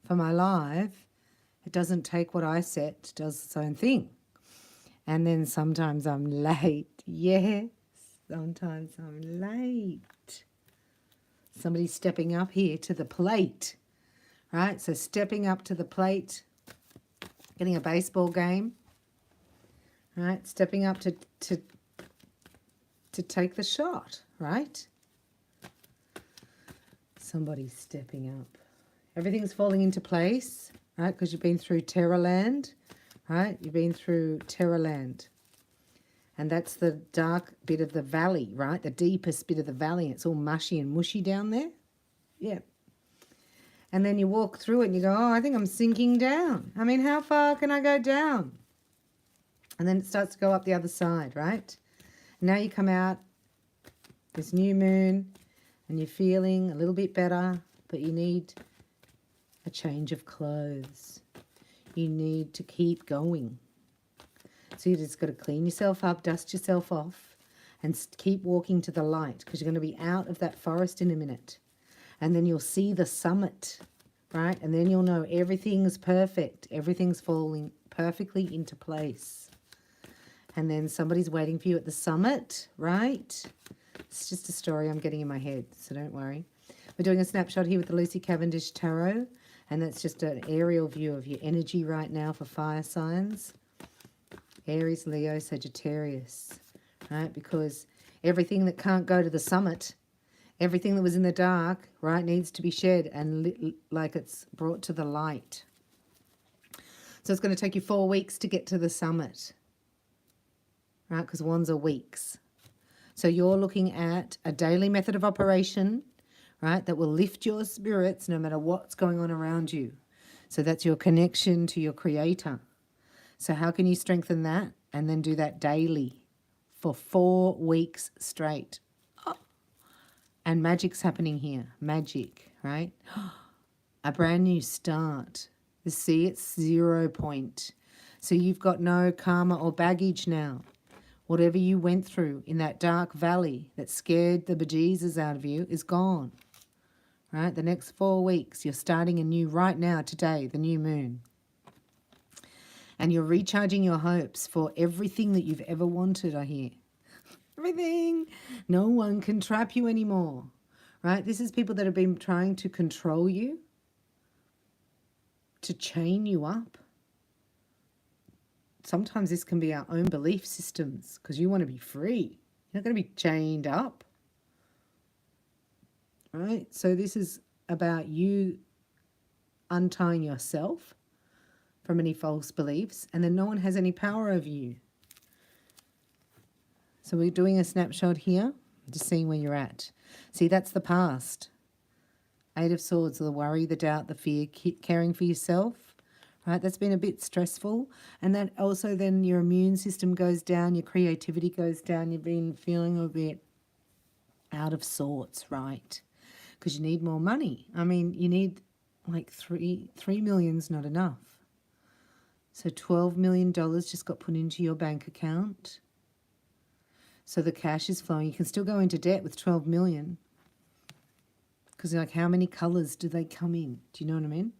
for my live, it doesn't take what I set, it does its own thing. And then sometimes I'm late. Yes, sometimes I'm late. Somebody's stepping up here to the plate, right? So stepping up to the plate, getting a baseball game, right? Stepping up to take the shot, right? Somebody's stepping up. Everything's falling into place, right? Because you've been through Terrorland, right? You've been through Terrorland. And that's the dark bit of the valley, right? The deepest bit of the valley. It's all mushy and mushy down there. Yeah. And then you walk through it and you go, oh, I think I'm sinking down. I mean, how far can I go down? And then it starts to go up the other side, right? And now you come out this new moon and you're feeling a little bit better, but you need a change of clothes. You need to keep going. So you just got to clean yourself up, dust yourself off, and keep walking to the light, because you're going to be out of that forest in a minute. And then you'll see the summit, right? And then you'll know everything's perfect. Everything's falling perfectly into place. And then somebody's waiting for you at the summit, right? It's just a story I'm getting in my head, so don't worry. We're doing a snapshot here with the Lucy Cavendish Tarot, and that's just an aerial view of your energy right now for fire signs. Aries, Leo, Sagittarius, right? Because everything that can't go to the summit, everything that was in the dark, right, needs to be shed and lit, like it's brought to the light. So it's going to take you 4 weeks to get to the summit, right? Because wands are weeks. So you're looking at a daily method of operation, right, that will lift your spirits no matter what's going on around you. So that's your connection to your creator. So how can you strengthen that and then do that daily for 4 weeks straight? Oh. And magic's happening here. Magic, right? A brand new start. You see, it's 0 point. So you've got no karma or baggage now. Whatever you went through in that dark valley that scared the bejesus out of you is gone. Right? The next 4 weeks, you're starting anew right now, today, the new moon. And you're recharging your hopes for everything that you've ever wanted, I hear. Everything. No one can trap you anymore, right? This is people that have been trying to control you, to chain you up. Sometimes this can be our own belief systems, because you want to be free. You're not going to be chained up, right? So this is about you untying yourself from any false beliefs, and then no one has any power over you. So we're doing a snapshot here, just seeing where you're at. See, that's the past. 8 of Swords, the worry, the doubt, the fear, caring for yourself, right? That's been a bit stressful. And that also then your immune system goes down, your creativity goes down, you've been feeling a bit out of sorts, right? Because you need more money. I mean, you need like 3 million's not enough. So $12 million just got put into your bank account. So the cash is flowing. You can still go into debt with 12 million. Because like, how many colours do they come in? Do you know what I mean?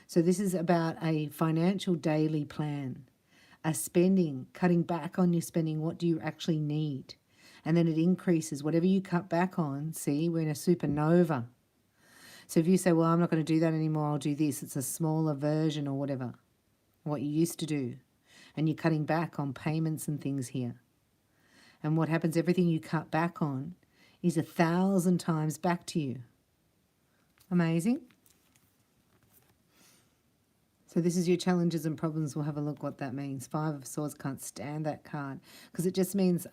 So this is about a financial daily plan. A spending, cutting back on your spending. What do you actually need? And then it increases. Whatever you cut back on, see, we're in a supernova. So if you say, well, I'm not going to do that anymore, I'll do this. It's a smaller version or whatever. What you used to do, and you're cutting back on payments and things here. And what happens, everything you cut back on is 1,000 times back to you. Amazing. So this is your challenges and problems. We'll have a look what that means. 5 of Swords, can't stand that card, because it just means,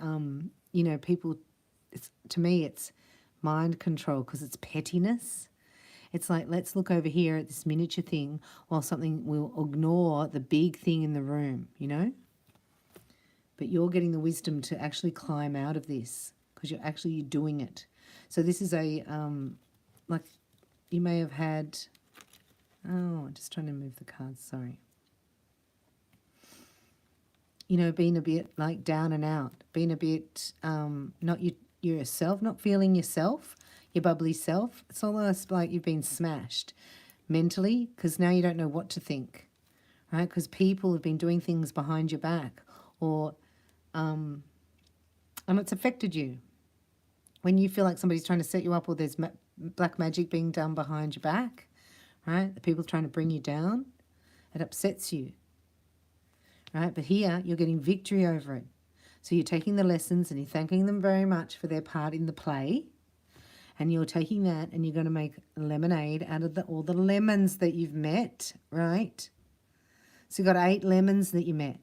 you know, people, to me it's mind control, because it's pettiness. It's like, let's look over here at this miniature thing while something will ignore the big thing in the room, you know? But you're getting the wisdom to actually climb out of this, because you're actually doing it. So this is a, like, you may have had, oh, I'm just trying to move the cards, sorry. You know, being a bit like down and out, being a bit not yourself, not feeling yourself, your bubbly self. It's almost like you've been smashed. mentally, because now you don't know what to think, right? Because people have been doing things behind your back, or and it's affected you. When you feel like somebody's trying to set you up, or there's black magic being done behind your back, right? The people trying to bring you down, it upsets you, right? But here, you're getting victory over it. So you're taking the lessons and you're thanking them very much for their part in the play. And you're taking that and you're going to make lemonade out of all the lemons that you've met, right? So you've got 8 lemons that you met.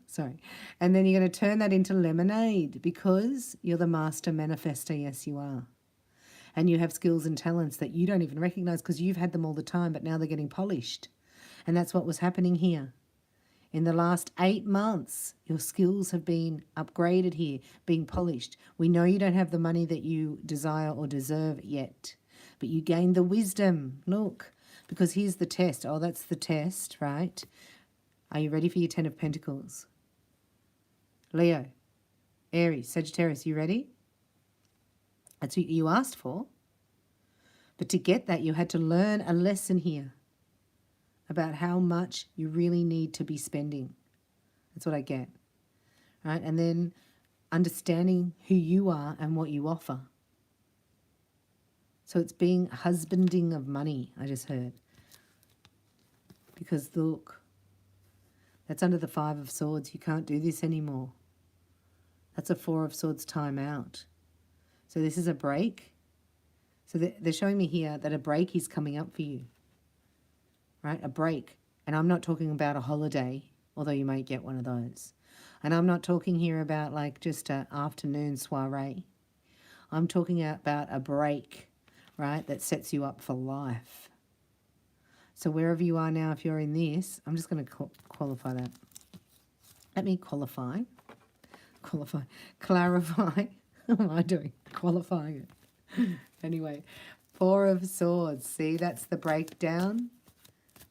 Sorry. And then you're going to turn that into lemonade because you're the master manifester. Yes, you are. And you have skills and talents that you don't even recognize because you've had them all the time, but now they're getting polished. And that's what was happening here. In the last 8 months, your skills have been upgraded here, being polished. We know you don't have the money that you desire or deserve yet, but you gained the wisdom. Look, because here's the test. Oh, that's the test, right? Are you ready for your 10 of Pentacles? Leo, Aries, Sagittarius, you ready? That's what you asked for. But to get that, you had to learn a lesson here about how much you really need to be spending. That's what I get. Right? And then understanding who you are and what you offer. So it's being husbanding of money, I just heard. Because look, that's under the 5 of Swords. You can't do this anymore. That's a 4 of Swords time out. So this is a break. So they're showing me here that a break is coming up for you. Right? A break. And I'm not talking about a holiday, although you might get one of those. And I'm not talking here about like just an afternoon soiree. I'm talking about a break, right, that sets you up for life. So wherever you are now, if you're in this, I'm just going to qualify that. Let me clarify. What am I doing? Qualifying it. Anyway, 4 of Swords. See, that's the breakdown.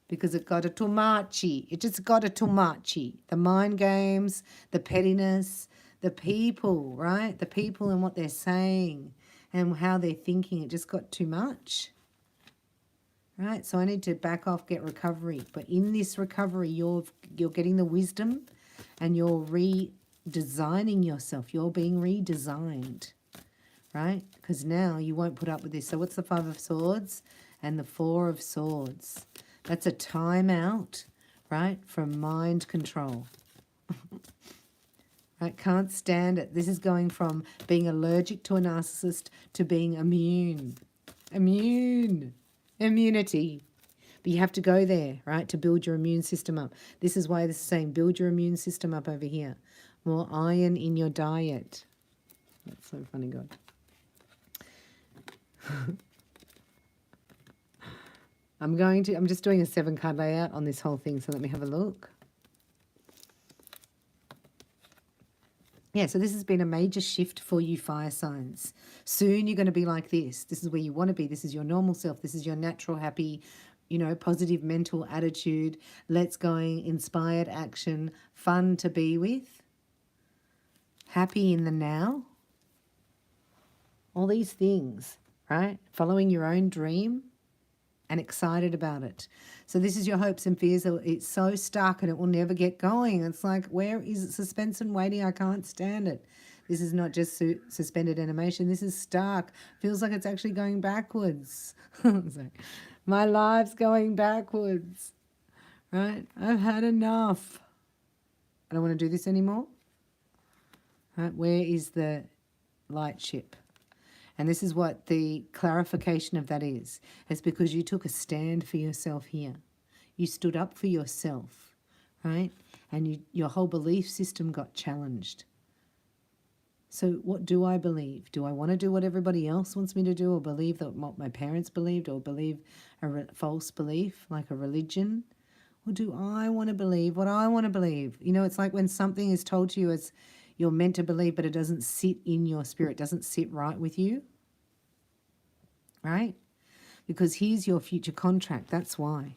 Because it got a too muchy. It just got a too muchy. The mind games, the pettiness, the people, right? The people and what they're saying and how they're thinking. It just got too much. Right? So I need to back off, get recovery. But in this recovery, you're getting the wisdom and you're redesigning yourself. You're being redesigned. Right? Because now you won't put up with this. So what's the 5 of Swords and the 4 of Swords? That's a timeout, right, from mind control. Right, can't stand it. This is going from being allergic to a narcissist to being immune. Immunity. But you have to go there, right, to build your immune system up. This is why this is saying build your immune system up over here. More iron in your diet. That's so funny, God. I'm just doing a 7-card layout on this whole thing, so let me have a look. Yeah, so this has been a major shift for you fire signs. Soon you're going to be like this. This is where you want to be. This is your normal self. This is your natural, happy, positive mental attitude. Let's going, inspired action, fun to be with, happy in the now. All these things, right? Following your own dream. And excited about it. So this is your hopes and fears. It's so stuck and it will never get going. It's like, where is it? Suspense and waiting. I can't stand it. This is not just suspended animation. This is stuck. Feels like it's actually going backwards. My life's going backwards. Right? I've had enough. I don't want to do this anymore. Right? Where is the light ship? And this is what the clarification of that is. It's because you took a stand for yourself here. You stood up for yourself, right? And your whole belief system got challenged. So what do I believe? Do I want to do what everybody else wants me to do, or believe that what my parents believed, or believe a false belief like a religion? Or do I want to believe what I want to believe? It's like when something is told to you as you're meant to believe, but it doesn't sit in your spirit, doesn't sit right with you, right? Because here's your future contract, that's why.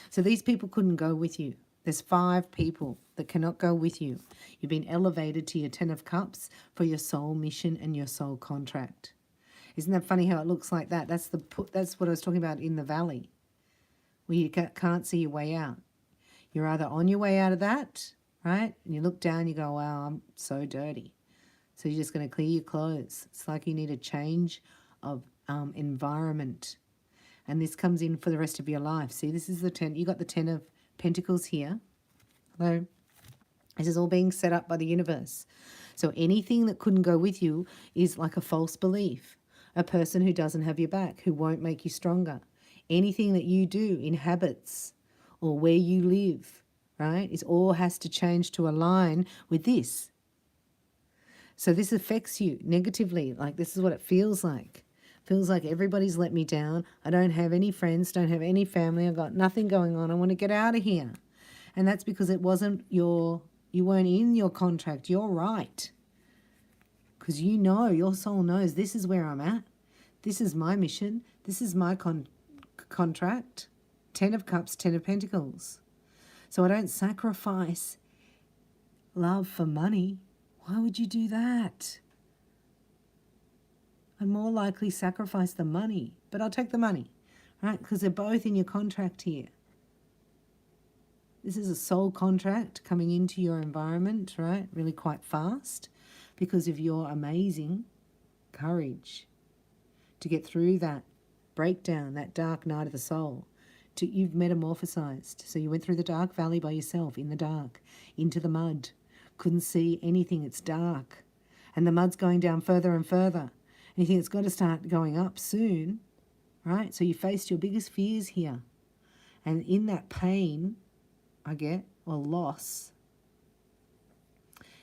So these people couldn't go with you. There's 5 people that cannot go with you. You've been elevated to your 10 of Cups for your soul mission and your soul contract. Isn't that funny how it looks like that? That's what I was talking about in the valley, where you can't see your way out. You're either on your way out of that, right? And you look down, you go, wow, I'm so dirty. So you're just going to clear your clothes. It's like you need a change of environment. And this comes in for the rest of your life. See, this is the 10. You got the 10 of Pentacles here. Hello. This is all being set up by the universe. So anything that couldn't go with you is like a false belief. A person who doesn't have your back, who won't make you stronger. Anything that you do in habits or where you live, right, is all has to change to align with this. So this affects you negatively. Like, this is what it feels like. Feels like everybody's let me down. I don't have any friends, don't have any family. I've got nothing going on. I want to get out of here. And that's because it wasn't you weren't in your contract. You're right. Because you know, your soul knows this is where I'm at. This is my mission. This is my contract. 10 of Cups, 10 of Pentacles. So I don't sacrifice love for money. Why would you do that? I'd more likely sacrifice the money, but I'll take the money, right? Because they're both in your contract here. This is a soul contract coming into your environment, right? Really quite fast because of your amazing courage to get through that breakdown, that dark night of the soul. You've metamorphosized. So you went through the dark valley by yourself, in the dark, into the mud. Couldn't see anything. It's dark. And the mud's going down further and further. And you think it's got to start going up soon, right? So you faced your biggest fears here. And in that pain, or loss,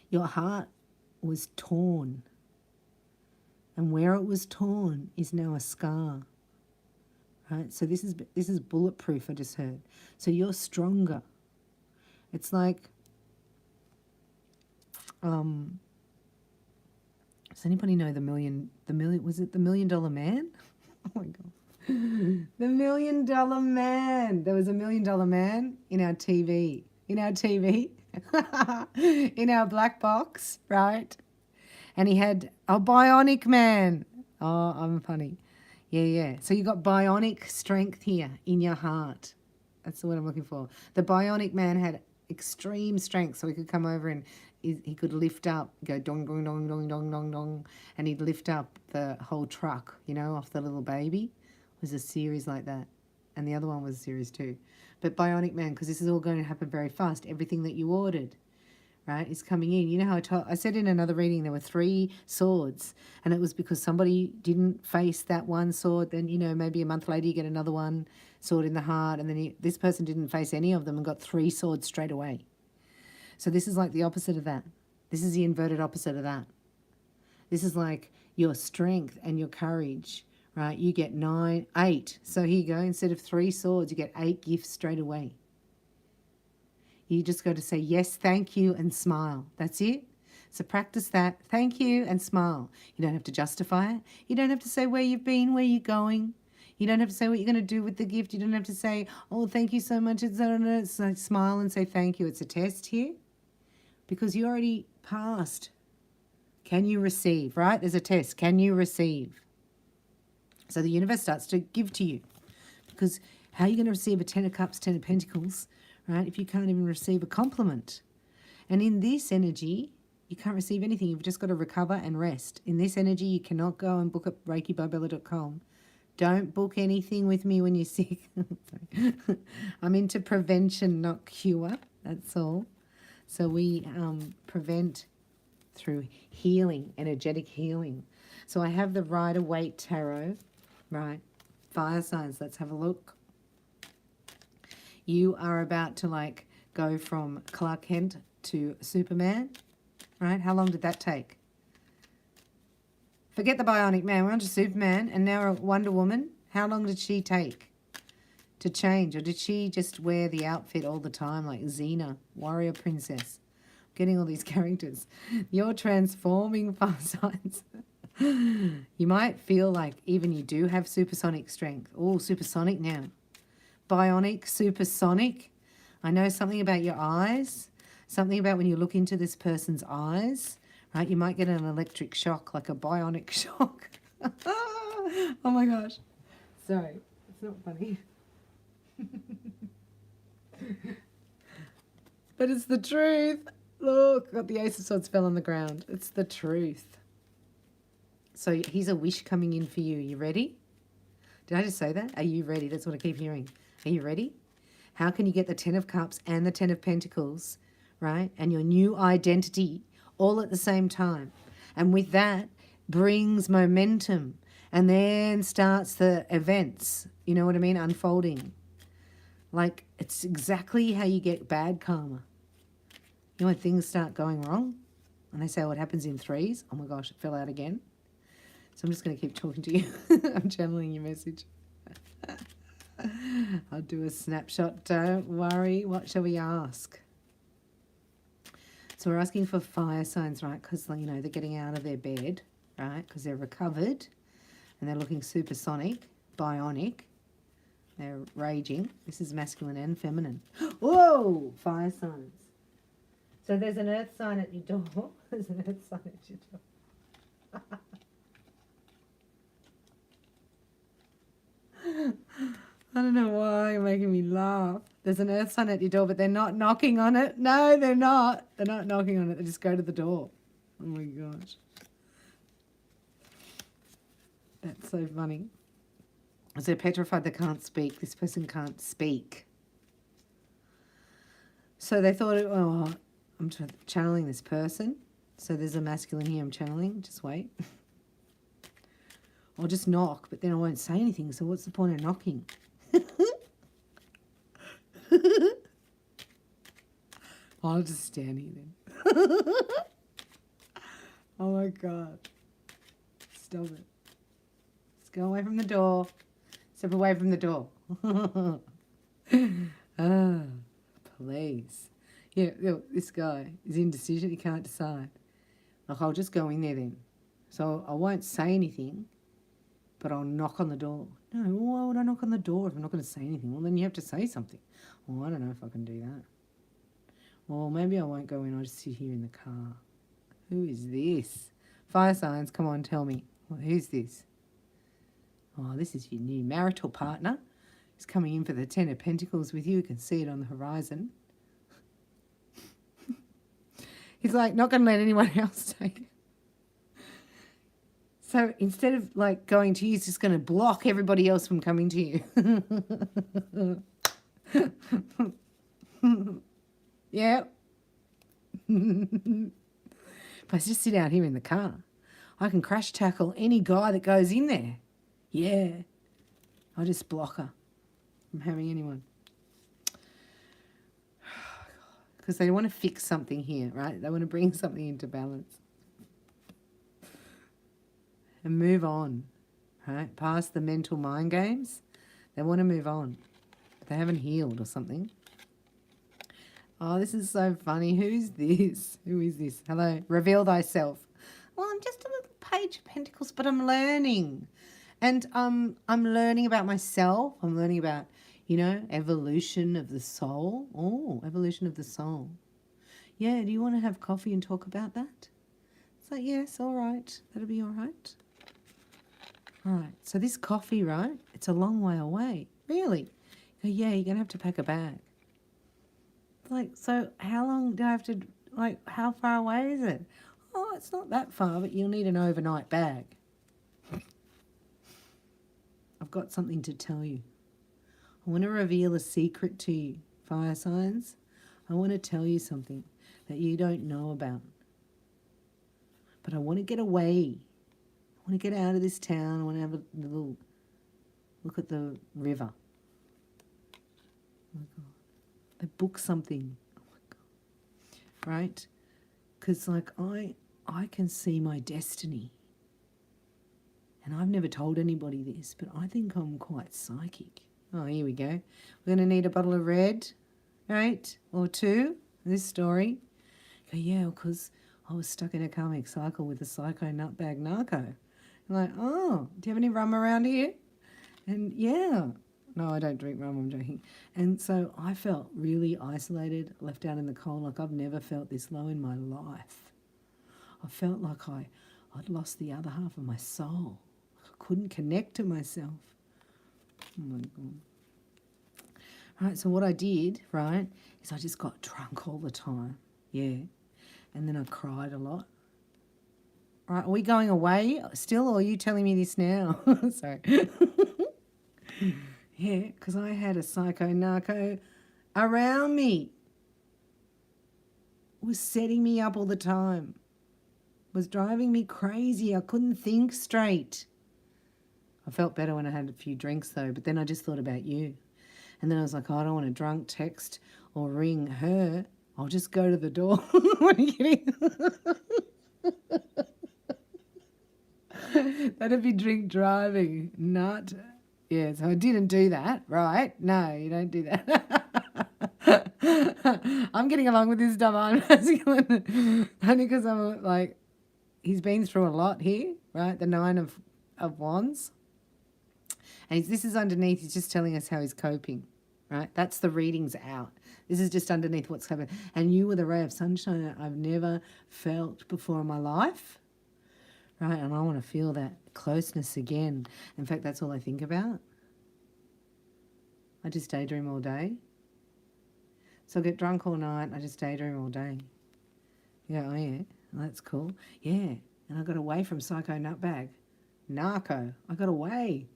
your heart was torn. And where it was torn is now a scar. Right? So this is bulletproof, I just heard. So you're stronger. It's like, does anybody know was it the $1 Million Man? Oh my God. The $1 Million Man. There was a $1 Million Man in our TV. In our black box, right? And he had a bionic man. Oh, I'm funny. Yeah. So you got bionic strength here in your heart. That's the word I'm looking for. The bionic man had extreme strength, so he could come over and he could lift up, go dong, dong, dong, dong, dong, dong, dong, and he'd lift up the whole truck, off the little baby. It was a series like that. And the other one was series 2. But bionic man, because this is all going to happen very fast. Everything that you ordered, right, is coming in. You know how I said in another reading there were 3 swords, and it was because somebody didn't face that one sword. Then, maybe a month later you get another one, sword in the heart, and then this person didn't face any of them and got 3 swords straight away. So this is like the opposite of that. This is the inverted opposite of that. This is like your strength and your courage, right? You get 8. So here you go. Instead of 3 swords, you get 8 gifts straight away. You just got to say yes, thank you, and smile. That's it. So practice that. Thank you and smile. You don't have to justify it. You don't have to say where you've been, where you're going. You don't have to say what you're going to do with the gift. You don't have to say, oh, thank you so much. It's like smile and say thank you. It's a test here because you already passed. Can you receive, right? There's a test. Can you receive? So the universe starts to give to you because how are you going to receive a 10 of Cups, 10 of Pentacles, right, if you can't even receive a compliment? And in this energy, you can't receive anything. You've just got to recover and rest. In this energy, you cannot go and book at reikibybella.com. Don't book anything with me when you're sick. I'm into prevention, not cure. That's all. So we prevent through healing, energetic healing. So I have the Rider-Waite Tarot, right? Fire signs. Let's have a look. You are about to go from Clark Kent to Superman, right? How long did that take? Forget the Bionic Man. We're on to Superman, and now we're at Wonder Woman. How long did she take to change? Or did she just wear the outfit all the time like Xena, Warrior Princess? Getting all these characters. You're transforming, fire signs. You might feel like even you do have supersonic strength. Oh, supersonic now. Bionic, supersonic. I know something about your eyes. Something about when you look into this person's eyes. Right? You might get an electric shock, like a bionic shock. Oh my gosh. Sorry, it's not funny. But it's the truth. Look, got the Ace of Swords fell on the ground. It's the truth. So here's a wish coming in for you. You ready? Did I just say that? Are you ready? That's what I keep hearing. Are you ready? How can you get the 10 of Cups and the 10 of Pentacles, right? And your new identity all at the same time. And with that brings momentum. And then starts the events, you know what I mean, unfolding. Like, it's exactly how you get bad karma. You know when things start going wrong? And they say, oh, it happens in threes. Oh my gosh, it fell out again. So I'm just going to keep talking to you. I'm channeling your message. I'll do a snapshot. Don't worry. What shall we ask? So we're asking for fire signs, right? Because, you know, they're getting out of their bed, right? Because they're recovered. And they're looking supersonic, bionic. They're raging. This is masculine and feminine. Whoa! Fire signs. So there's an earth sign at your door. There's an earth sign at your door. I don't know why you're making me laugh. There's an earth sign at your door, but they're not knocking on it. No, they're not. They're not knocking on it. They just go to the door. Oh my gosh. That's so funny. So they're petrified they can't speak. This person can't speak. So they thought, oh, I'm channeling this person. So there's a masculine here I'm channeling. Just wait. I'll just knock, but then I won't say anything. So what's the point of knocking? I'll just stand here then. Oh my God. Stop it. Let's go away from the door. Step away from the door. Ah, please. Yeah, look, this guy is indecision. He can't decide. Like, I'll just go in there then. So I won't say anything, but I'll knock on the door. No, why would I knock on the door if I'm not going to say anything? Well, then you have to say something. Well, I don't know if I can do that. Well, maybe I won't go in. I'll just sit here in the car. Who is this? Fire signs, come on, tell me. Well, who's this? Oh, this is your new marital partner. He's coming in for the 10 of Pentacles with you. You can see it on the horizon. He's like, not going to let anyone else take it. So instead of like going to you, he's just going to block everybody else from coming to you. Yeah. If I just sit out here in the car, I can crash tackle any guy that goes in there. Yeah. I'll just block her from having anyone. Because they want to fix something here, right? They want to bring something into balance. And move on, right? Past the mental mind games. They want to move on. But they haven't healed or something. Oh, this is so funny. Who's this? Who is this? Hello. Reveal thyself. Well, I'm just a little page of pentacles, but I'm learning. And I'm learning about myself. I'm learning about, you know, evolution of the soul. Oh, evolution of the soul. Yeah, do you want to have coffee and talk about that? It's like, yes, all right. That'll be all right. All right. So this coffee, right, it's a long way away. Really? Go, yeah, you're going to have to pack a bag. Like, so how long do I have to, like, how far away is it? Oh, it's not that far, but you'll need an overnight bag. I've got something to tell you. I want to reveal a secret to you, fire signs. I want to tell you something that you don't know about. But I want to get away. I want to get out of this town. I want to have a little look at the river. Oh my God. They book something. Oh my God. Right? Because like I can see my destiny. And I've never told anybody this, but I think I'm quite psychic. Oh, here we go. We're going to need a bottle of red, right? Or two. This story. Go, yeah, because I was stuck in a karmic cycle with a psycho nutbag narco. I'm like, oh, do you have any rum around here? And yeah. No, I don't drink rum, I'm joking. And so I felt really isolated, left out in the cold, like I've never felt this low in my life. I felt like I'd lost the other half of my soul. couldn't connect to myself. Oh my God. Right, so what I did, right, is I just got drunk all the time. Yeah. And then I cried a lot. Right, are we going away still, or are you telling me this now? Sorry. Yeah, because I had a psycho-narco around me. Was setting me up all the time. Was driving me crazy. I couldn't think straight. I felt better when I had a few drinks though, but then I just thought about you. And then I was like, oh, I don't want to drunk text or ring her. I'll just go to the door. What are you kidding? That'd be drink driving, not. Yeah, so I didn't do that, right? No, you don't do that. I'm getting along with this divine masculine only because I'm like, he's been through a lot here, right? The 9 of Wands. And this is underneath, he's just telling us how he's coping, right? That's the readings out. This is just underneath what's happening. And you were the ray of sunshine I've never felt before in my life, right? And I want to feel that closeness again. In fact, that's all I think about. I just daydream all day. So I get drunk all night, I just daydream all day. You go, oh yeah, well, that's cool. Yeah, and I got away from psycho nutbag. Narco, I got away.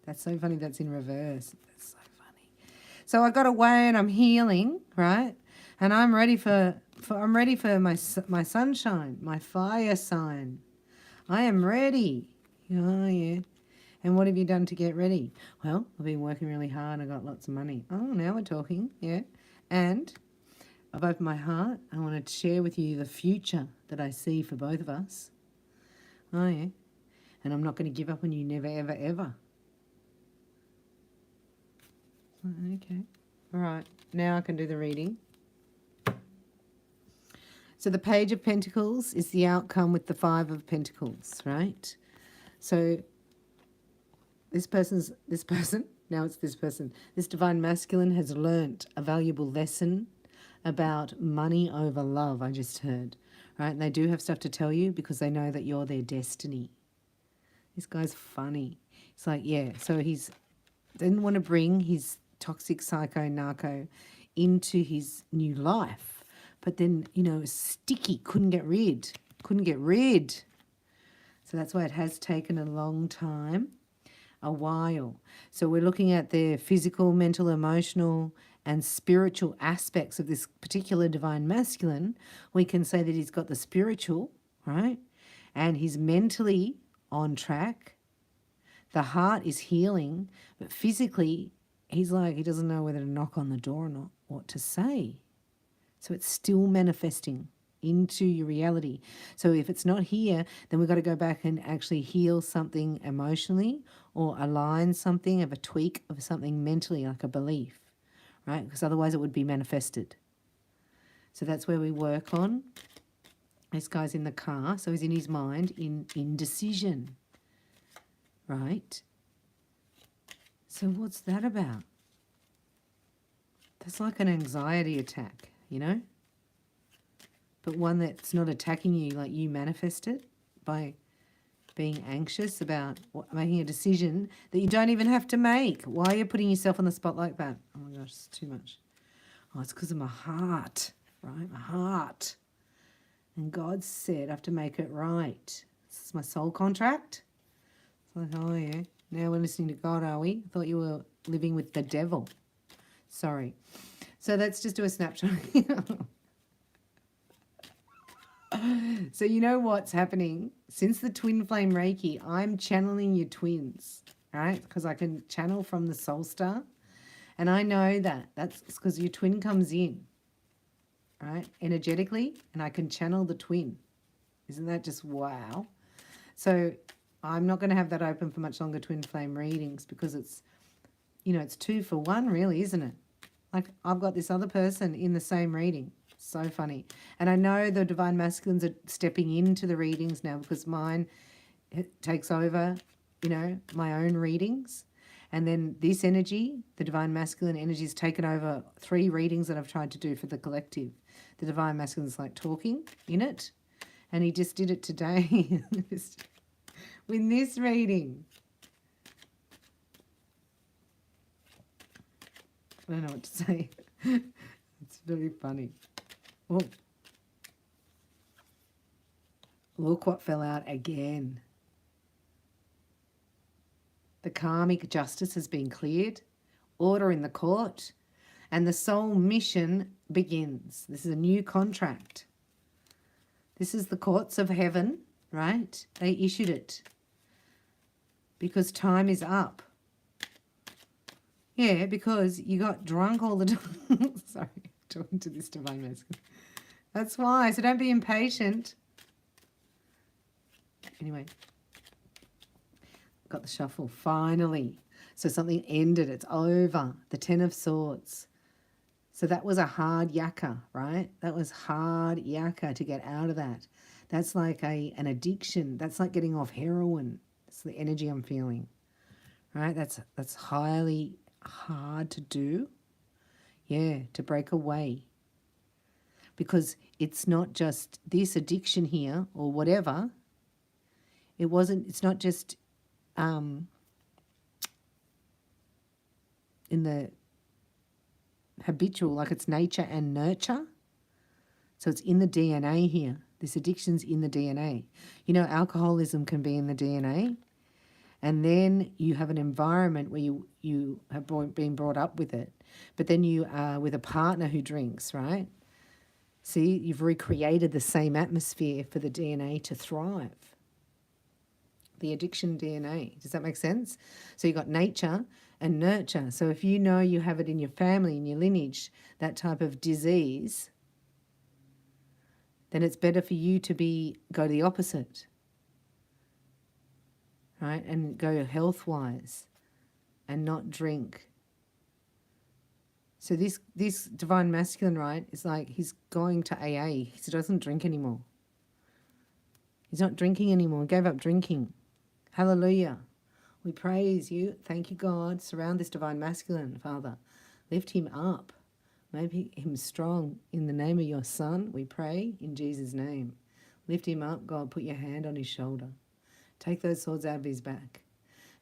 That's so funny, that's in reverse. That's so funny. So I got away and I'm healing, right? And I'm ready for my sunshine, my fire sign. I am ready. Oh yeah. And what have you done to get ready? Well, I've been working really hard. I got lots of money. Oh, now we're talking, yeah. And I've opened my heart. I want to share with you the future that I see for both of us. Oh yeah. And I'm not going to give up on you, never, ever, ever. Okay. All right. Now I can do the reading. So the Page of Pentacles is the outcome with the 5 of Pentacles, right? So this divine masculine has learnt a valuable lesson about money over love, I just heard, right? And they do have stuff to tell you because they know that you're their destiny. This guy's funny. It's like, yeah, so he's didn't want to bring his toxic psycho-narco into his new life. But then, you know, sticky, couldn't get rid. So that's why it has taken a long time, a while. So we're looking at the physical, mental, emotional, and spiritual aspects of this particular divine masculine. We can say that he's got the spiritual, right? And he's mentally on track. The heart is healing, but physically, he's like, he doesn't know whether to knock on the door or not, what to say. So it's still manifesting into your reality. So if it's not here, then we've got to go back and actually heal something emotionally or align something, of a tweak of something mentally, like a belief, right? Because otherwise it would be manifested. So that's where we work on. This guy's in the car, so he's in his mind in indecision, right? So what's that about? That's like an anxiety attack, you know? But one that's not attacking you, like you manifest it by being anxious about making a decision that you don't even have to make. Why are you putting yourself on the spot like that? Oh my gosh, it's too much. Oh, it's because of my heart, right? My heart. And God said I have to make it right. This is my soul contract. It's like, oh yeah, now we're listening to God, are we? I thought you were living with the devil. Sorry. So let's just do a snapshot. So you know what's happening? Since the twin flame Reiki, I'm channeling your twins, right? Because I can channel from the soul star. And I know that. That's because your twin comes in, right? Energetically, and I can channel the twin. Isn't that just wow? So I'm not going to have that open for much longer, twin flame readings, because it's, you know, it's 2 for 1 really, isn't it? Like I've got this other person in the same reading. So funny. And I know the divine masculines are stepping into the readings now because mine takes over, you know, my own readings. And then this energy, the divine masculine energy, has taken over 3 readings that I've tried to do for the collective. The divine masculine is like talking in it. And he just did it today. with this reading. I don't know what to say. It's very funny. Oh. Look what fell out again. The karmic justice has been cleared, order in the court, and the soul mission begins. This is a new contract. This is the courts of heaven, right? They issued it because time is up. Yeah, because you got drunk all the time. Sorry, talking to this divine masculine. That's why, so don't be impatient. Anyway. Got the shuffle, finally. So something ended, it's over. The Ten of Swords. So that was a hard yakka, right? That was hard yakka to get out of that. That's like an addiction. That's like getting off heroin. That's the energy I'm feeling, right? That's highly hard to do. Yeah, to break away. Because it's not just this addiction here or whatever. It's not just in the habitual, like it's nature and nurture. So it's in the DNA here. This addiction's in the DNA. You know, alcoholism can be in the DNA. And then you have an environment where you have been brought up with it. But then you are with a partner who drinks, right? See, you've recreated the same atmosphere for the DNA to thrive. The addiction DNA. Does that make sense? So you got nature and nurture. So if you know you have it in your family, in your lineage, that type of disease, then it's better for you to go the opposite, right? And go health-wise and not drink. So this divine masculine, right, is like he's going to AA. He doesn't drink anymore. He's not drinking anymore. He gave up drinking. Hallelujah. We praise you. Thank you, God. Surround this divine masculine, Father. Lift him up. Make him strong. In the name of your Son, we pray in Jesus' name. Lift him up, God. Put your hand on his shoulder. Take those swords out of his back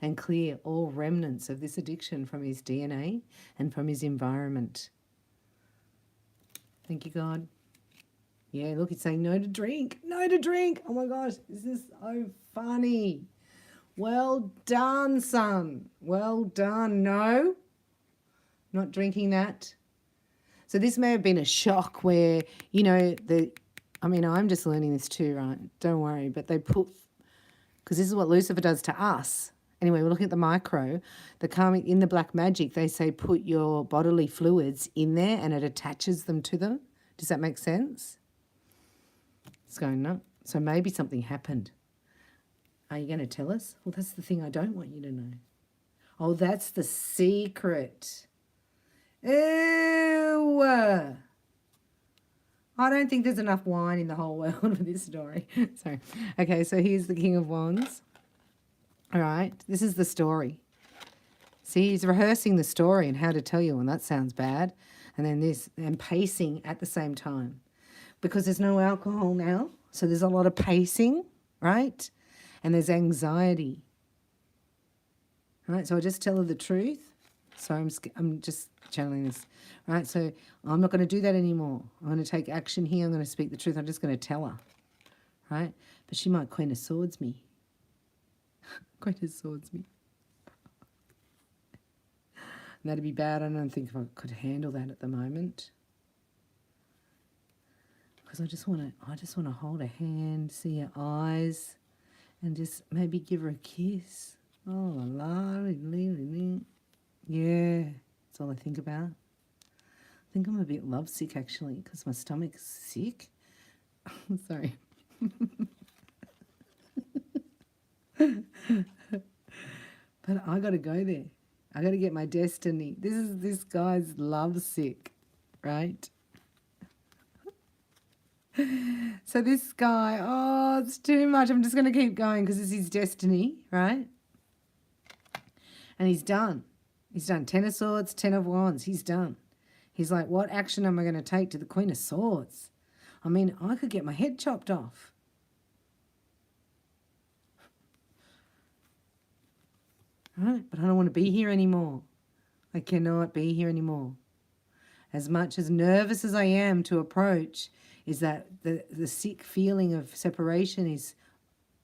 and clear all remnants of this addiction from his DNA and from his environment. Thank you, God. Yeah, look, it's saying no to drink. No to drink. Oh, my gosh. This is so funny. Well done, son. Well done. No, not drinking that. So this may have been a shock where, you know, I'm just learning this too, right? Don't worry. But they put, because this is what Lucifer does to us. Anyway, we're looking at the micro. The karmic, in the black magic, they say put your bodily fluids in there and it attaches them to them. Does that make sense? It's going, no. So maybe something happened. Are you going to tell us? Well, that's the thing I don't want you to know. Oh, that's the secret. Ew. I don't think there's enough wine in the whole world for this story. Sorry. Okay, so here's the King of Wands. All right, this is the story. See, he's rehearsing the story and how to tell you, and that sounds bad. And then this, and pacing at the same time. Because there's no alcohol now, so there's a lot of pacing, right? And there's anxiety. Right, so I just tell her the truth. So I'm just channeling this. Right, so I'm not going to do that anymore. I'm going to take action here. I'm going to speak the truth. I'm just going to tell her. Right, but she might Queen of Swords me. Queen of Swords me. And that'd be bad. I don't think I could handle that at the moment. Because I just want to hold her hand, see her eyes, and just maybe give her a kiss. Oh, yeah, that's all I think about. I think I'm a bit lovesick actually, because my stomach's sick. Sorry. But I got to go there. I got to get my destiny. This guy's lovesick, right? So this guy, oh, it's too much. I'm just going to keep going because it's his destiny, right? And he's done. He's done 10 of Swords, 10 of Wands. He's done. He's like, what action am I going to take to the Queen of Swords? I mean, I could get my head chopped off. Right? But I don't want to be here anymore. I cannot be here anymore. As much as nervous as I am to approach, is that the sick feeling of separation is,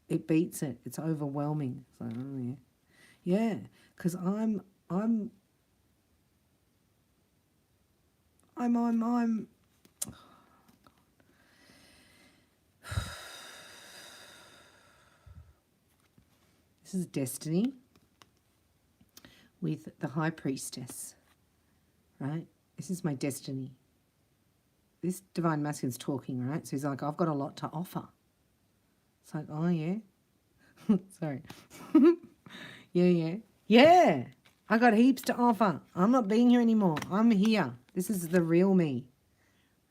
it beats it. It's overwhelming. It's like, oh yeah. Yeah, because I'm this is destiny with the high priestess, right? This is my destiny. This divine masculine's talking, right? So he's like, I've got a lot to offer. It's like, oh yeah. Sorry. Yeah. I got heaps to offer. I'm not being here anymore. I'm here. This is the real me.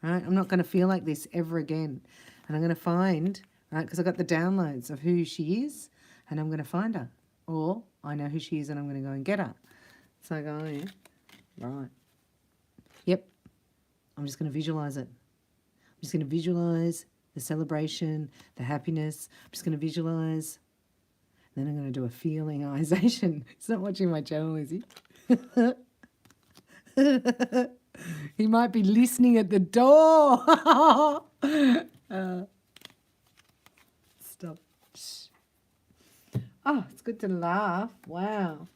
Right? I'm not going to feel like this ever again. And I'm going to find, right, because I got the downloads of who she is, and I'm going to find her. Or I know who she is and I'm going to go and get her. It's like, oh yeah, right. Yep. I'm just going to visualize it. I'm just going to visualize the celebration, the happiness. I'm just going to visualize. Then I'm going to do a feelingization. He's not watching my channel, is he? He might be listening at the door. Stop. Shh. Oh, it's good to laugh. Wow.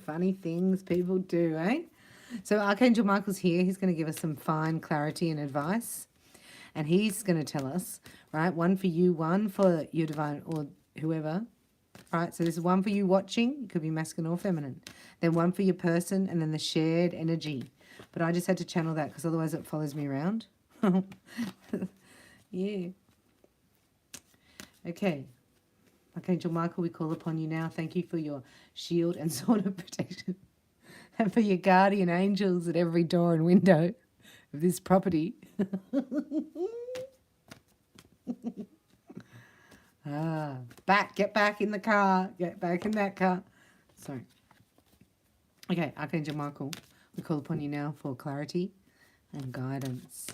Funny things people do, eh? So Archangel Michael's here. He's going to give us some fine clarity and advice. And he's going to tell us, right, one for you, one for your divine or whoever. Right, so this is one for you watching. It could be masculine or feminine. Then one for your person, and then the shared energy. But I just had to channel that because otherwise it follows me around. Yeah. Okay. Archangel Michael, we call upon you now. Thank you for your shield and sword of protection. And for your guardian angels at every door and window of this property. Get back in the car. Get back in that car. Sorry. Okay, Archangel Michael, we call upon you now for clarity and guidance.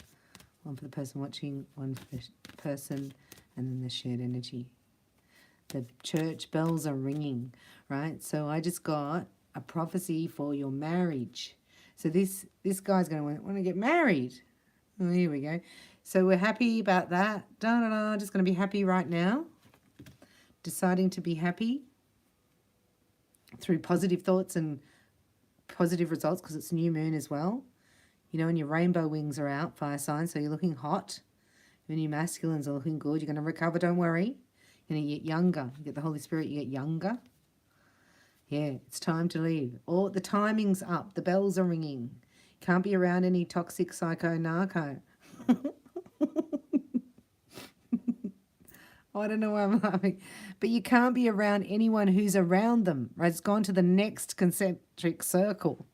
One for the person watching, one for the person, and then the shared energy. The church bells are ringing, right? So I just got a prophecy for your marriage. So this guy's going to want to get married. Oh, here we go. So we're happy about that. Just going to be happy right now. Deciding to be happy through positive thoughts and positive results because it's new moon as well. You know, and your rainbow wings are out, fire signs, so you're looking hot. When your masculines are looking good, you're going to recover, don't worry. You're going to get younger. You get the Holy Spirit, you get younger. Yeah, it's time to leave. Oh, the timing's up. The bells are ringing. Can't be around any toxic psycho narco. I don't know why I'm laughing. But you can't be around anyone who's around them, right? It's gone to the next concentric circle,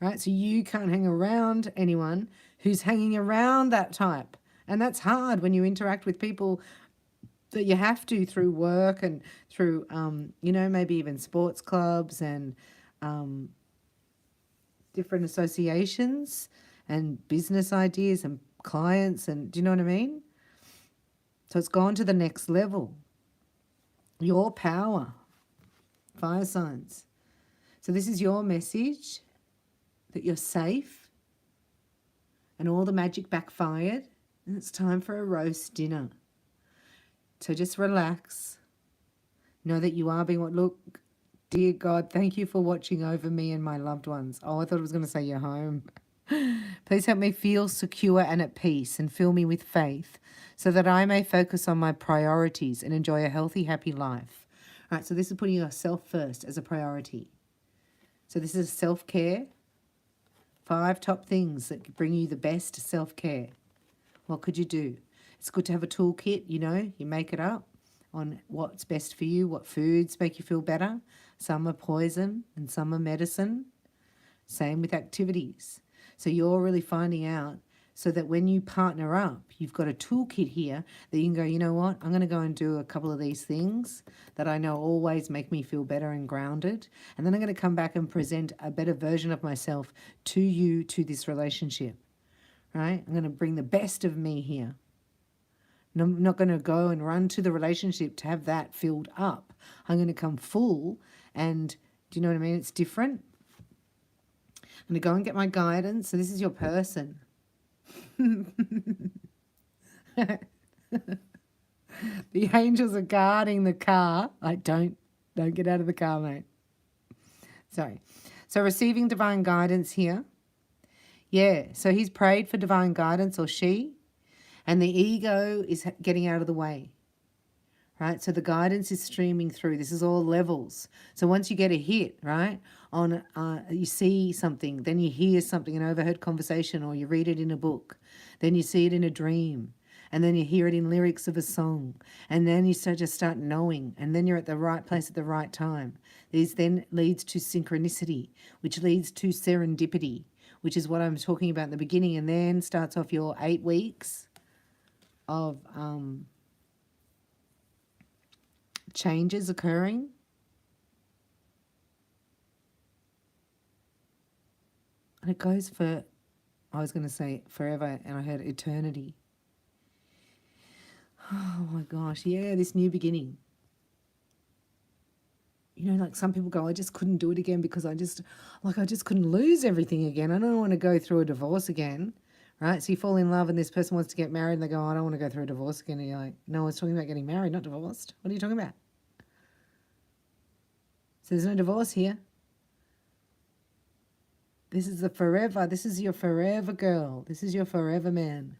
right? So you can't hang around anyone who's hanging around that type. And that's hard when you interact with people that you have to through work and through, you know, maybe even sports clubs and different associations and business ideas and clients. And do you know what I mean? So it's gone to the next level. Your power. Fire signs. So this is your message that you're safe and all the magic backfired and it's time for a roast dinner. So just relax. Know that you are being what, look, dear God, thank you for watching over me and my loved ones. Oh, I thought it was going to say you're home. Please help me feel secure and at peace and fill me with faith so that I may focus on my priorities and enjoy a healthy, happy life. All right, so this is putting yourself first as a priority. So this is self-care. 5 top things that bring you the best self-care. What could you do? It's good to have a toolkit, you know, you make it up on what's best for you, what foods make you feel better. Some are poison and some are medicine. Same with activities. So you're really finding out so that when you partner up, you've got a toolkit here that you can go, you know what, I'm going to go and do a couple of these things that I know always make me feel better and grounded. And then I'm going to come back and present a better version of myself to you, to this relationship, right? I'm going to bring the best of me here. And I'm not going to go and run to the relationship to have that filled up. I'm going to come full, and do you know what I mean? It's different. I'm going to go and get my guidance. So this is your person. The angels are guarding the car. Like, don't get out of the car, mate. Sorry. So receiving divine guidance here. Yeah, so he's prayed for divine guidance, or she, and the ego is getting out of the way, right? So the guidance is streaming through. This is all levels. So once you get a hit, right, on you see something, then you hear something, an overheard conversation, or you read it in a book, then you see it in a dream, and then you hear it in lyrics of a song, and then you just start knowing, and then you're at the right place at the right time. This then leads to synchronicity, which leads to serendipity, which is what I'm talking about in the beginning, and then starts off your 8 weeks of changes occurring. And it goes for, I was going to say forever, and I heard eternity. Oh my gosh, yeah, this new beginning. You know, like some people go, I just couldn't do it again because I just couldn't lose everything again. I don't want to go through a divorce again, right? So you fall in love and this person wants to get married and they go, I don't want to go through a divorce again. And you're like, no, I was talking about getting married, not divorced. What are you talking about? So there's no divorce here. This is the forever. This is your forever girl. This is your forever man.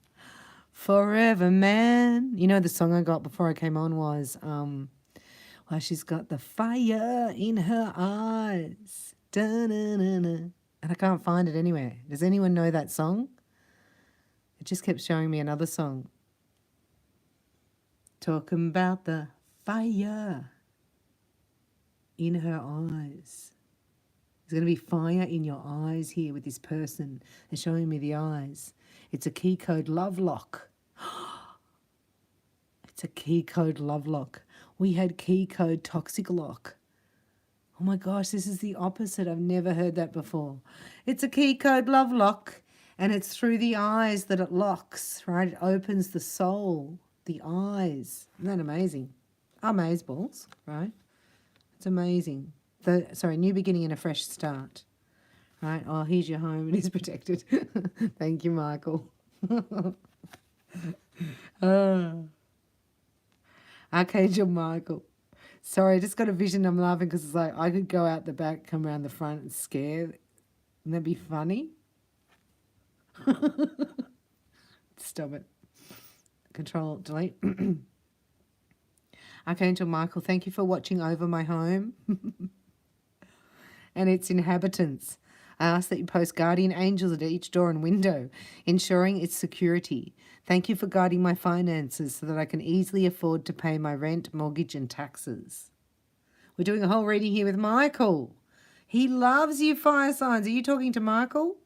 Forever man. You know, the song I got before I came on was, well, she's got the fire in her eyes. Da-na-na-na. And I can't find it anywhere. Does anyone know that song? It just kept showing me another song. Talking about the fire in her eyes. There's going to be fire in your eyes here with this person. They're showing me the eyes. It's a key code love lock. It's a key code love lock. We had key code toxic lock. Oh my gosh, this is the opposite. I've never heard that before. It's a key code love lock, and it's through the eyes that it locks, right? It opens the soul, the eyes. Isn't that amazing? Amazeballs, right? It's amazing. New beginning and a fresh start. Right? Oh, here's your home. It is protected. Thank you, Michael. Archangel Michael. Sorry, I just got a vision. I'm laughing because it's like I could go out the back, come around the front and scare. Wouldn't that be funny? Stop it. Control, delete. Archangel Michael, thank you for watching over my home and its inhabitants. I ask that you post guardian angels at each door and window, ensuring its security. Thank you for guiding my finances so that I can easily afford to pay my rent, mortgage, and taxes. We're doing a whole reading here with Michael. He loves you, fire signs. Are you talking to Michael?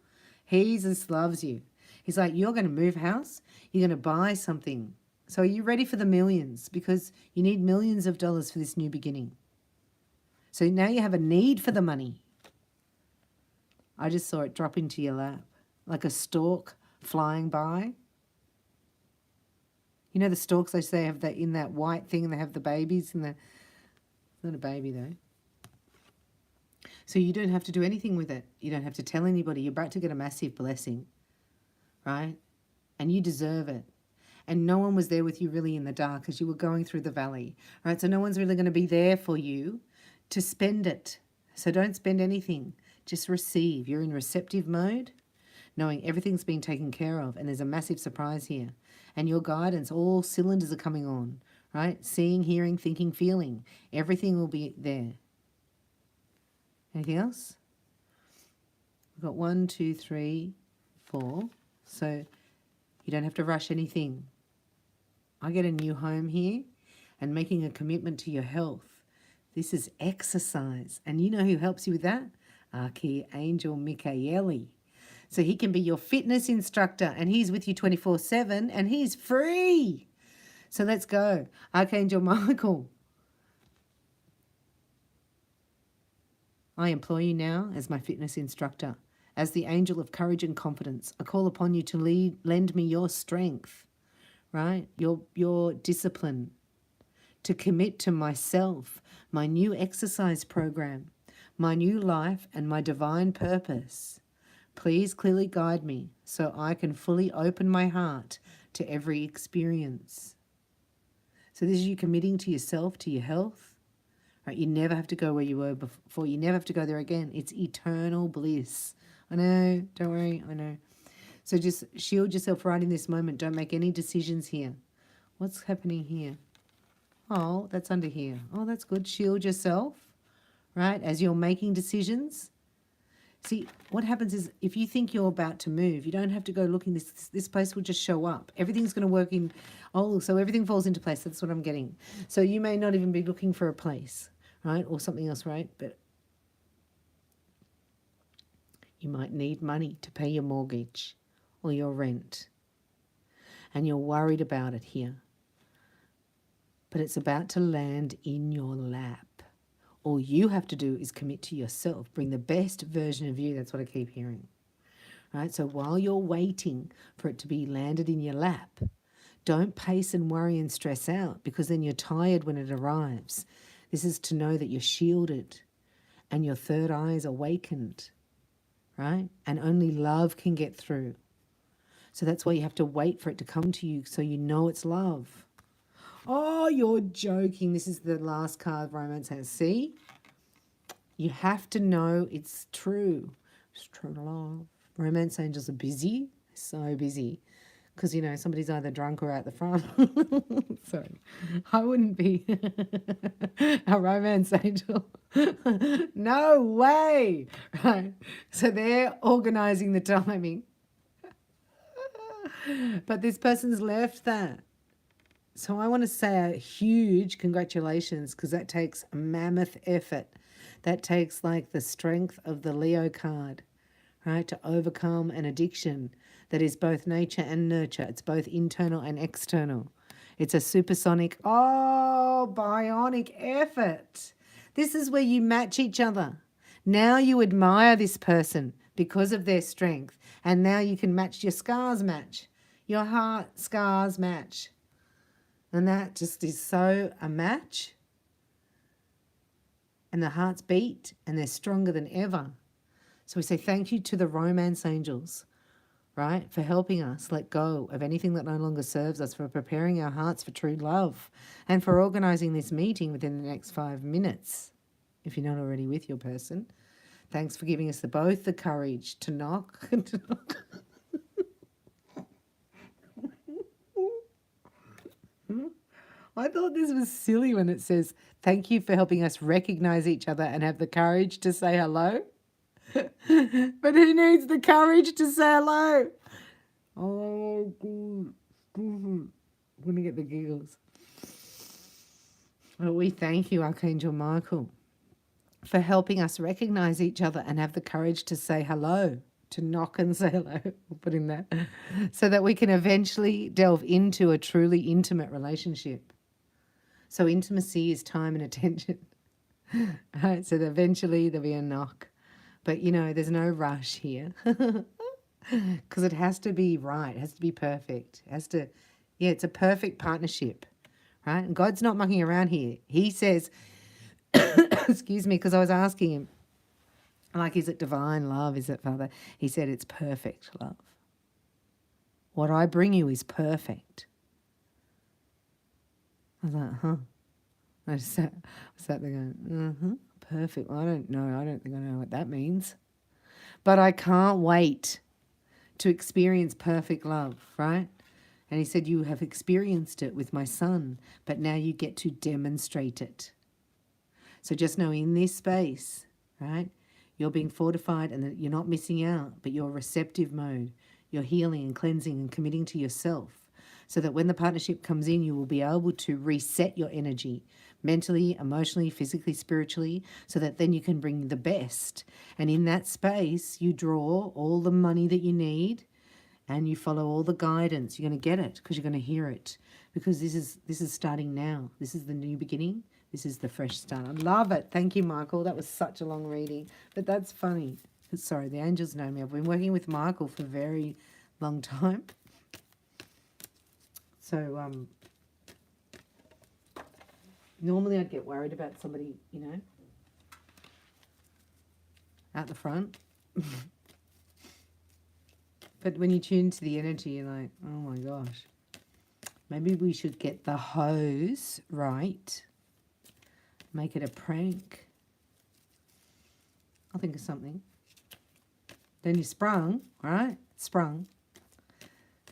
He just loves you. He's like, you're going to move house. You're going to buy something. So are you ready for the millions? Because you need millions of dollars for this new beginning. So now you have a need for the money. I just saw it drop into your lap like a stork flying by. You know the storks, they say, have that in that white thing, and they have the babies in the... It's not a baby, though. So you don't have to do anything with it. You don't have to tell anybody. You're about to get a massive blessing, right? And you deserve it. And no one was there with you really in the dark as you were going through the valley, right? So no one's really going to be there for you to spend it. So don't spend anything. Just receive. You're in receptive mode, knowing everything's being taken care of, and there's a massive surprise here. And your guidance, all cylinders are coming on, right? Seeing, hearing, thinking, feeling. Everything will be there. Anything else? We've got 1, 2, 3, 4. So you don't have to rush anything. I get a new home here, and making a commitment to your health. This is exercise. And you know who helps you with that? Archangel Michaeli. So he can be your fitness instructor, and he's with you 24/7, and he's free. So let's go. Archangel Michael, I employ you now as my fitness instructor. As the angel of courage and confidence, I call upon you to lend me your strength, right? Your discipline, to commit to myself, my new exercise program, my new life, and my divine purpose. Please clearly guide me so I can fully open my heart to every experience. So this is you committing to yourself, to your health. Right? You never have to go where you were before. You never have to go there again. It's eternal bliss. I know, don't worry, I know. So just shield yourself right in this moment. Don't make any decisions here. What's happening here? Oh, that's under here. Oh, that's good. Shield yourself, right, as you're making decisions. See, what happens is if you think you're about to move, you don't have to go looking. This place will just show up. Everything's going to work in, so everything falls into place. That's what I'm getting. So you may not even be looking for a place, right, or something else, right? But you might need money to pay your mortgage or your rent. And you're worried about it here. But it's about to land in your lap. All you have to do is commit to yourself. Bring the best version of you. That's what I keep hearing. Right? So while you're waiting for it to be landed in your lap, don't pace and worry and stress out, because then you're tired when it arrives. This is to know that you're shielded and your third eye is awakened. Right? And only love can get through. So that's why you have to wait for it to come to you so you know it's love. Oh, you're joking. This is the last card romance has. See? You have to know it's true. It's true love. Romance angels are busy. So busy. Because, somebody's either drunk or out the front. Sorry. I wouldn't be a romance angel. No way. Right. So they're organizing the timing. But this person's left that. So I want to say a huge congratulations, because that takes a mammoth effort. That takes like the strength of the Leo card, right, to overcome an addiction that is both nature and nurture. It's both internal and external. It's a supersonic, bionic effort. This is where you match each other. Now you admire this person because of their strength, and now you can match your scars match. Your heart scars match. And that just is so a match. And the hearts beat and they're stronger than ever. So we say thank you to the romance angels, right, for helping us let go of anything that no longer serves us, for preparing our hearts for true love, and for organising this meeting within the next 5 minutes, if you're not already with your person. Thanks for giving us both the courage to knock. I thought this was silly when it says, thank you for helping us recognize each other and have the courage to say hello. But who needs the courage to say hello? Oh, good. I'm going to get the giggles. Well, we thank you, Archangel Michael, for helping us recognize each other and have the courage to say hello, to knock and say hello. We'll put in that. So that we can eventually delve into a truly intimate relationship. So intimacy is time and attention. Right, so eventually there'll be a knock. But, there's no rush here. Because it has to be right. It has to be perfect. It's a perfect partnership. Right? And God's not mucking around here. He says, excuse me, because I was asking him, like, is it divine love? Is it Father? He said it's perfect love. What I bring you is perfect. I was like, huh. I sat there going, perfect. Well, I don't know. I don't think I know what that means. But I can't wait to experience perfect love, right? And he said, you have experienced it with my son, but now you get to demonstrate it. So just know in this space, right, you're being fortified and that you're not missing out, but you're receptive mode. You're healing and cleansing and committing to yourself, so that when the partnership comes in, you will be able to reset your energy mentally, emotionally, physically, spiritually, so that then you can bring the best. And in that space, you draw all the money that you need and you follow all the guidance. You're going to get it because you're going to hear it, because this is starting now. This is the new beginning. This is the fresh start. I love it. Thank you, Michael. That was such a long reading, but that's funny. Sorry, the angels know me. I've been working with Michael for a very long time. So normally I'd get worried about somebody, you know, out the front. But when you tune to the energy, you're like, oh my gosh, maybe we should get the hose right. Make it a prank. I'll think of something. Then you sprung, right? Sprung.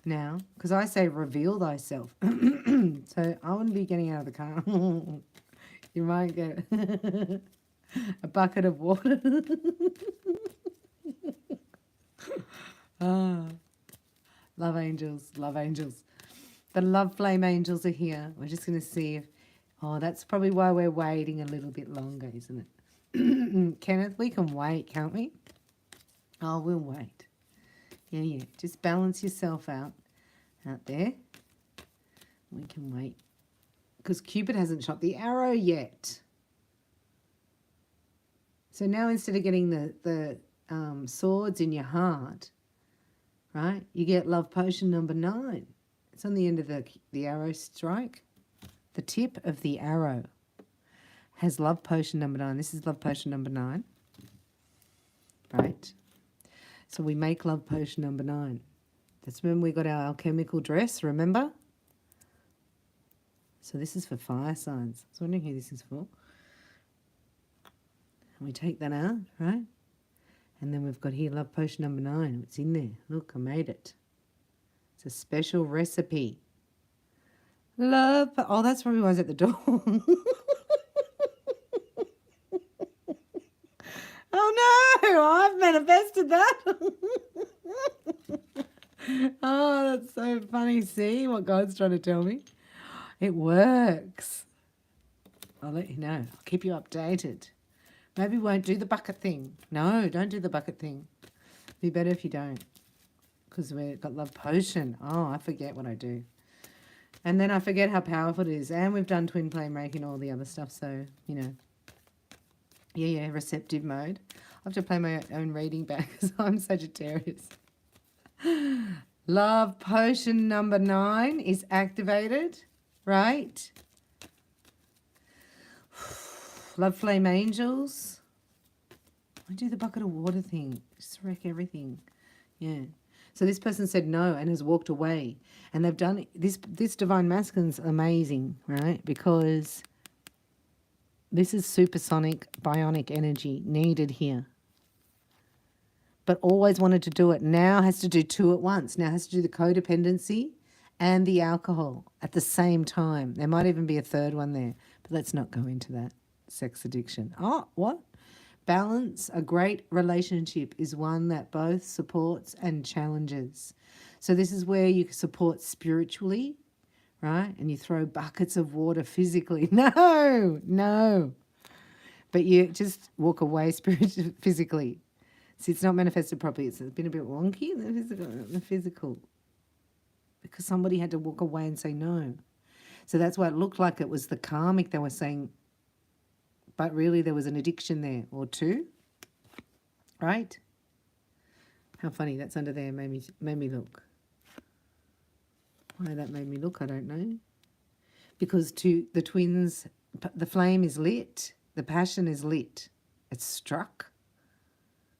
Now, because I say reveal thyself. So I wouldn't be getting out of the car. You might get a bucket of water. Ah, love angels, love angels. The love flame angels are here. We're just going to see if... Oh, that's probably why we're waiting a little bit longer, isn't it? Kenneth, we can wait, can't we? Oh, we'll wait. Yeah. Just balance yourself out there. We can wait. Because Cupid hasn't shot the arrow yet. So now instead of getting the swords in your heart, right, you get love potion number 9. It's on the end of the arrow strike. The tip of the arrow has love potion number 9. This is love potion number 9. Right. So we make love potion number 9. That's when we got our alchemical dress, remember? So this is for fire signs. I was wondering who this is for. And we take that out, right? And then we've got here love potion number 9. It's in there. Look, I made it. It's a special recipe. Love. Oh, that's probably why I was at the door. Oh no, I've manifested that. Oh, that's so funny. See what God's trying to tell me? It works. I'll let you know. I'll keep you updated. Maybe we won't do the bucket thing. No, don't do the bucket thing. Be better if you don't. Because we've got love potion. Oh, I forget what I do. And then I forget how powerful it is. And we've done twin flame Reiki and all the other stuff. So, you know. Yeah, receptive mode. I have to play my own reading back because I'm Sagittarius. Love potion number 9 is activated, right? Love flame angels. I do the bucket of water thing. Just wreck everything. Yeah. So this person said no and has walked away. And they've done this divine masculine's amazing, right? Because this is supersonic bionic energy needed here. But always wanted to do it. Now has to do 2 at once. Now has to do the codependency and the alcohol at the same time. There might even be a third one there. But let's not go into that. Sex addiction. Oh, what? Balance. A great relationship is one that both supports and challenges. So this is where you support spiritually, right? And you throw buckets of water physically. No. But you just walk away physically. See, it's not manifested properly. It's been a bit wonky, the physical. Because somebody had to walk away and say no. So that's why it looked like it was the karmic they were saying, but really there was an addiction there, or 2, right? How funny, that's under there, made me look. Why that made me look, I don't know. Because to the twins, the flame is lit, the passion is lit. It's struck.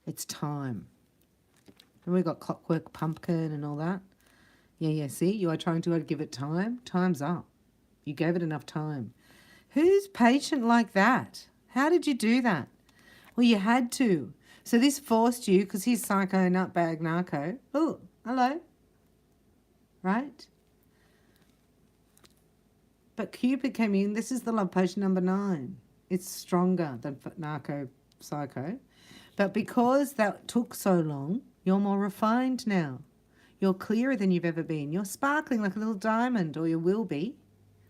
It's time. And we've got clockwork pumpkin and all that. Yeah, see, you are trying to give it time. Time's up. You gave it enough time. Who's patient like that? How did you do that? Well, you had to. So this forced you, because he's psycho, nutbag, narco. Oh, hello. Right? But Cupid came in. This is the love potion number 9. It's stronger than narco, psycho. But because that took so long, you're more refined now. You're clearer than you've ever been. You're sparkling like a little diamond, or you will be,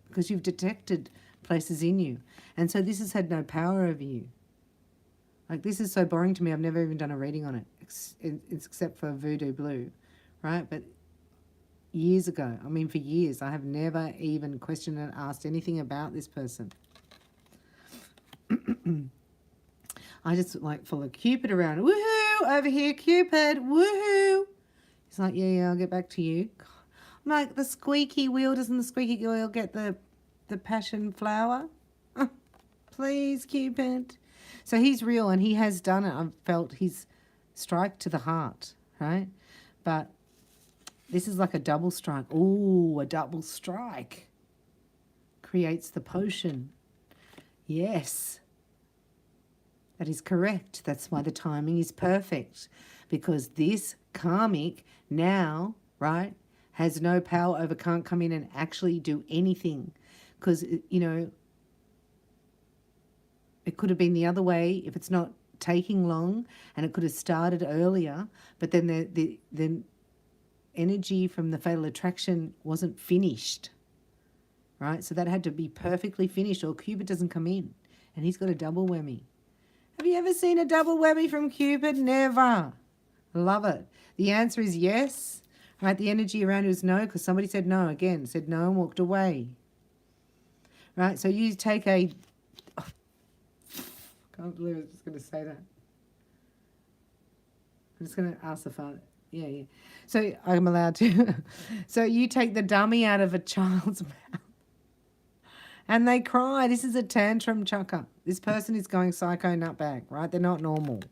because you've detected places in you. And so this has had no power over you. Like, this is so boring to me. I've never even done a reading on it, except for Voodoo Blue, right? But years ago, I mean for years, I have never even questioned and asked anything about this person. I just like follow Cupid around. Woohoo! Over here, Cupid. Woohoo! He's like, yeah, I'll get back to you. God, Like the squeaky wheel, doesn't the squeaky wheel get the passion flower? Oh, please, Cupid. So he's real and he has done it. I've felt his strike to the heart, right? But this is like a double strike. Ooh, a double strike creates the potion. Yes, that is correct. That's why the timing is perfect, because this karmic now, right, has no power over, can't come in and actually do anything, because, you know, it could have been the other way if it's not taking long, and it could have started earlier, but then the energy from the fatal attraction wasn't finished, right? So that had to be perfectly finished or Cupid doesn't come in, and he's got a double whammy. Have you ever seen a double whammy from Cupid? Never. Love it. The answer is yes. Right, the energy around it is no, because somebody said no again, said no and walked away. Right, so you take a... Oh, can't believe I was just going to say that. I'm just going to ask the father. Yeah. So I'm allowed to. So you take the dummy out of a child's mouth and they cry. This is a tantrum chucker. This person is going psycho nutbag, right? They're not normal.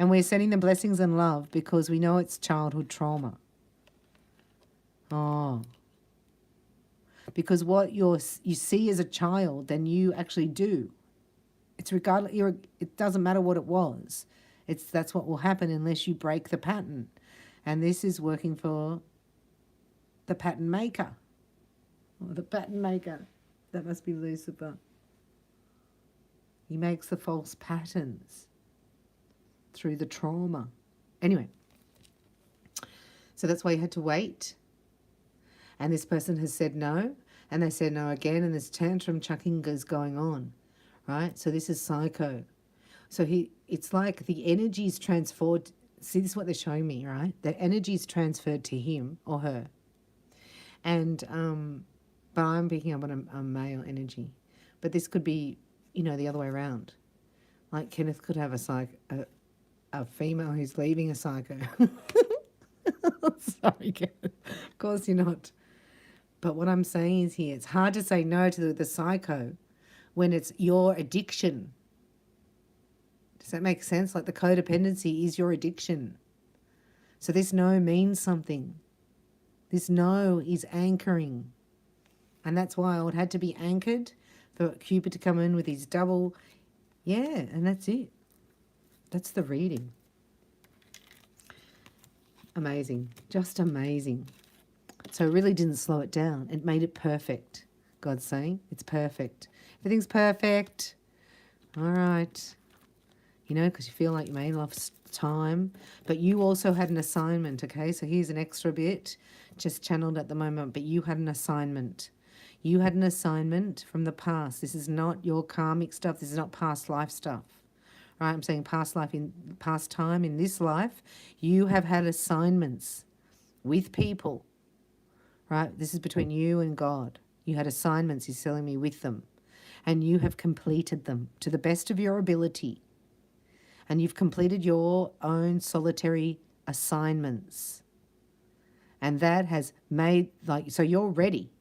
And we're sending them blessings and love because we know it's childhood trauma. Oh. Because what you see as a child, then you actually do. It's regardless. It doesn't matter what it was. That's what will happen unless you break the pattern. And this is working for the pattern maker. Or the pattern maker. That must be Lucifer. He makes the false patterns through the trauma. Anyway, so that's why you had to wait. And this person has said no, and they said no again, and this tantrum chucking is going on, right? So this is psycho. So it's like the energy is transferred. See, this is what they're showing me, right? The energy is transferred to him or her. And, but I'm picking up on a male energy. But this could be, you know, the other way around. Like Kenneth could have a female who's leaving a psycho. Sorry, Kenneth. Of course you're not. But what I'm saying is here, it's hard to say no to the psycho when it's your addiction. Does that make sense? Like the codependency is your addiction. So this no means something. This no is anchoring. And that's why it had to be anchored for Cupid to come in with his double. Yeah, and that's it. That's the reading. Amazing. Just amazing. So it really didn't slow it down. It made it perfect. God's saying it's perfect. Everything's perfect. All right. You know, because you feel like you made enough time. But you also had an assignment, okay? So here's an extra bit, just channeled at the moment. But you had an assignment. You had an assignment from the past. This is not your karmic stuff. This is not past life stuff. Right? I'm saying past life, in past time, in this life. You have had assignments with people. Right? This is between you and God. You had assignments, he's telling me, with them. And you have completed them to the best of your ability. And you've completed your own solitary assignments. And that has made, like, so you're ready.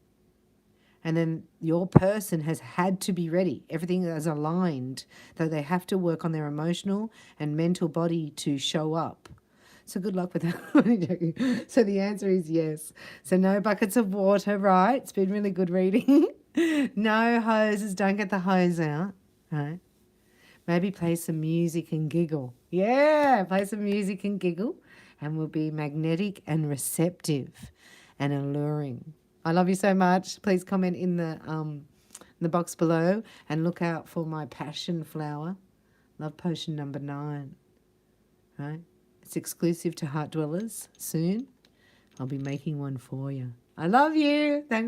And then your person has had to be ready. Everything is aligned, though they have to work on their emotional and mental body to show up. So good luck with that. So the answer is yes. So no buckets of water, right? It's been really good reading. No hoses, don't get the hose out, right? Maybe play some music and giggle. Yeah, play some music and giggle, and we'll be magnetic and receptive and alluring. I love you so much. Please comment in the box below and look out for my passion flower. Love potion number 9, right? It's exclusive to heart dwellers soon. I'll be making one for you. I love you. Thanks.